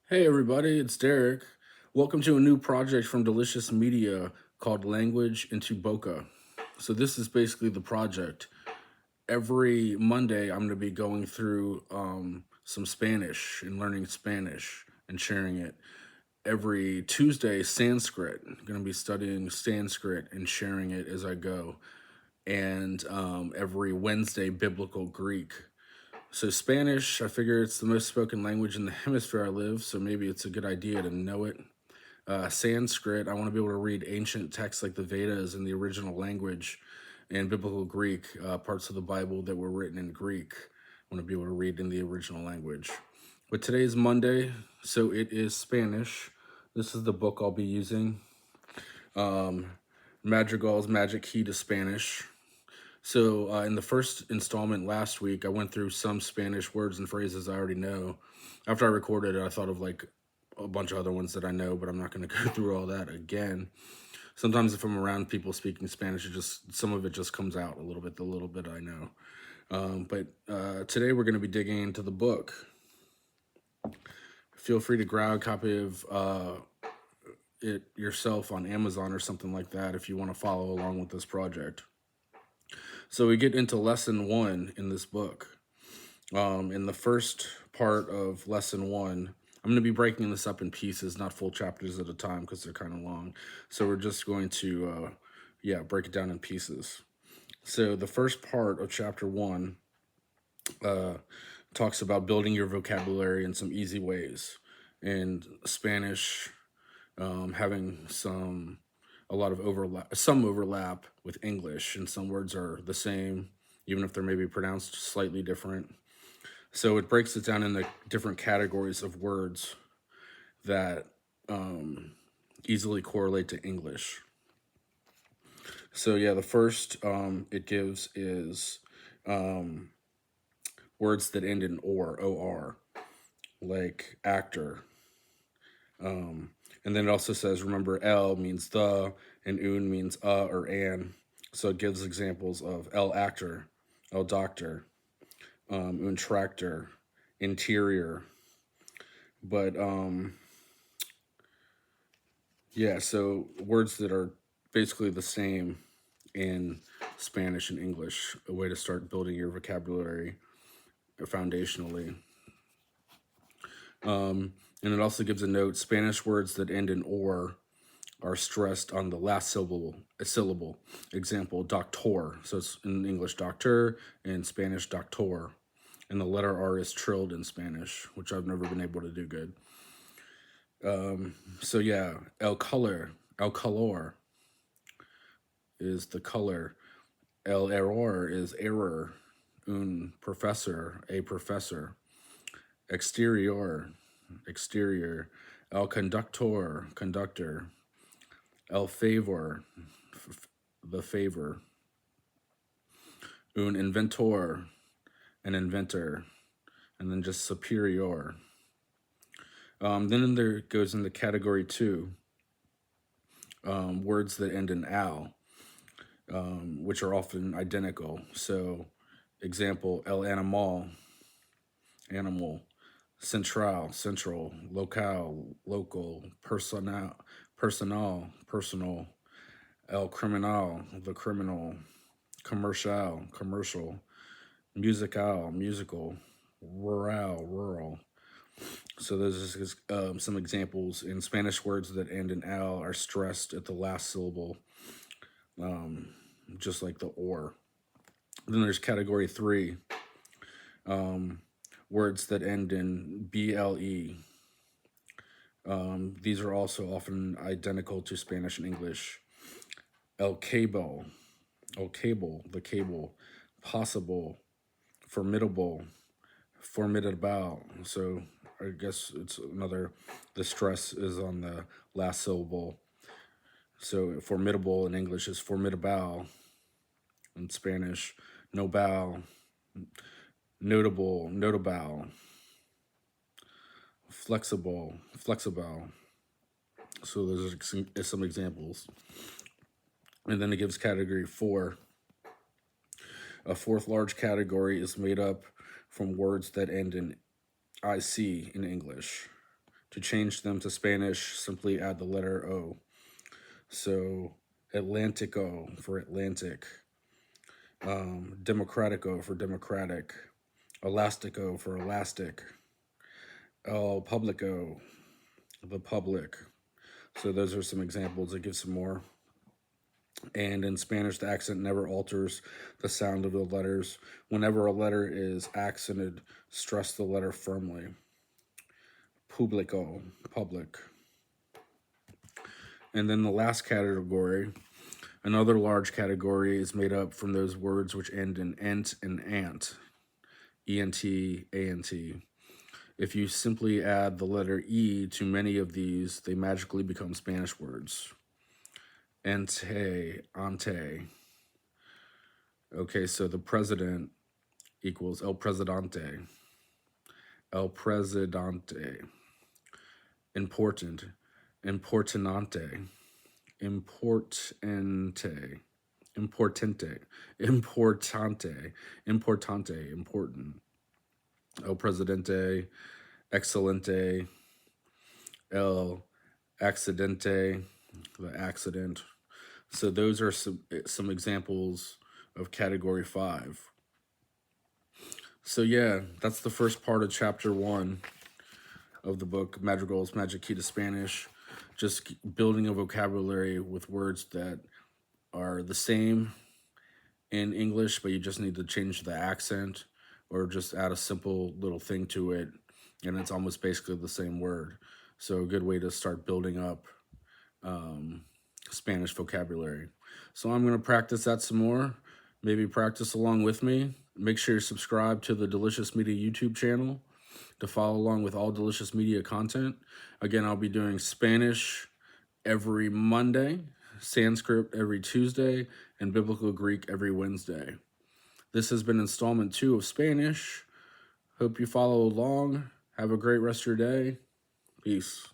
Hey everybody, it's Derek. Welcome to a new project from D-Licious Media called Language into Boca. So this is basically the project. Every Monday, I'm going to be going through some Spanish and learning Spanish and sharing it. Every Tuesday, Sanskrit. I'm going to be studying Sanskrit and sharing it as I go. And every Wednesday, Biblical Greek. So Spanish, I figure it's the most spoken language in the hemisphere I live, so maybe it's a good idea to know it. Sanskrit, I want to be able to read ancient texts like the Vedas in the original language, and Biblical Greek, parts of the Bible that were written in Greek. I want to be able to read in the original language. But today is Monday, so it is Spanish. This is the book I'll be using. Madrigal's Magic Key to Spanish. So in the first installment last week, I went through some Spanish words and phrases I already know. After I recorded it, I thought of like a bunch of other ones that I know, but I'm not going to go through all that again. Sometimes if I'm around people speaking Spanish, some of it just comes out a little bit, the little bit I know. But today we're going to be digging into the book. Feel free to grab a copy of it yourself on Amazon or something like that if you want to follow along with this project. So we get into lesson 1 in this book. In the first part of lesson 1, I'm going to be breaking this up in pieces, not full chapters at a time because they're kind of long. So we're just going to, break it down in pieces. So the first part of chapter 1 talks about building your vocabulary in some easy ways. And Spanish having a lot of overlap with English, and some words are the same, even if they're maybe pronounced slightly different. So it breaks it down into different categories of words that easily correlate to English. So yeah, the first it gives is words that end in or, like actor. And then it also says, remember, el means the, and un means or an. So it gives examples of el actor, el doctor, un tractor, interior. But so words that are basically the same in Spanish and English, a way to start building your vocabulary foundationally. And it also gives a note, Spanish words that end in or are stressed on the last syllable. Example, doctor. So it's in English doctor, in Spanish doctor. And the letter R is trilled in Spanish, which I've never been able to do good. So yeah, el color is the color. El error is error. Un professor, a professor. Exterior. El conductor, conductor. El favor, the favor. Un inventor, an inventor. And then just superior. Then there goes into category 2, words that end in al, which are often identical. So, example, el animal, animal. Central, local, personal, personal. El criminal, the criminal. Commercial. Musical. Rural. So those are some examples. In Spanish, words that end in al are stressed at the last syllable, just like the or. Then there's category 3, words that end in ble. These are also often identical to Spanish and English. El cable, the cable. Possible, formidable, formidable. So I guess it's another, the stress is on the last syllable. So formidable in English is formidable. In Spanish, nobel, notable. Flexible. So those are some examples. And then it gives category 4. A fourth large category is made up from words that end in IC in English, To change them to Spanish, simply add the letter O. So Atlantico for Atlantic, Democratico for Democratic, Elastico for Elastic, El Publico, the public. So those are some examples. I give some more. And in Spanish, the accent never alters the sound of the letters. Whenever a letter is accented, stress the letter firmly. Publico, public. And then the last category, another large category, is made up from those words which end in ent and ant. E-N-T, A-N-T. If you simply add the letter E to many of these, they magically become Spanish words. Ente, ante. Okay, so the president equals el presidente. El presidente. Important, importante. Importante. Importante. Importante. Importante. Important. El presidente. Excelente. El accidente. The accident. So those are some examples of category 5. So yeah, that's the first part of chapter 1 of the book, Madrigal's Magic Key to Spanish. Just building a vocabulary with words that are the same in English, but you just need to change the accent or just add a simple little thing to it, and it's almost basically the same word. So a good way to start building up Spanish vocabulary. So I'm going to practice that some more. Maybe practice along with me. Make sure you subscribe to the D-Licious Media YouTube channel to follow along with all D-Licious Media content. Again, I'll be doing Spanish every Monday, Sanskrit every Tuesday, and Biblical Greek every Wednesday. This has been installment 2 of Spanish. Hope you follow along. Have a great rest of your day. Peace.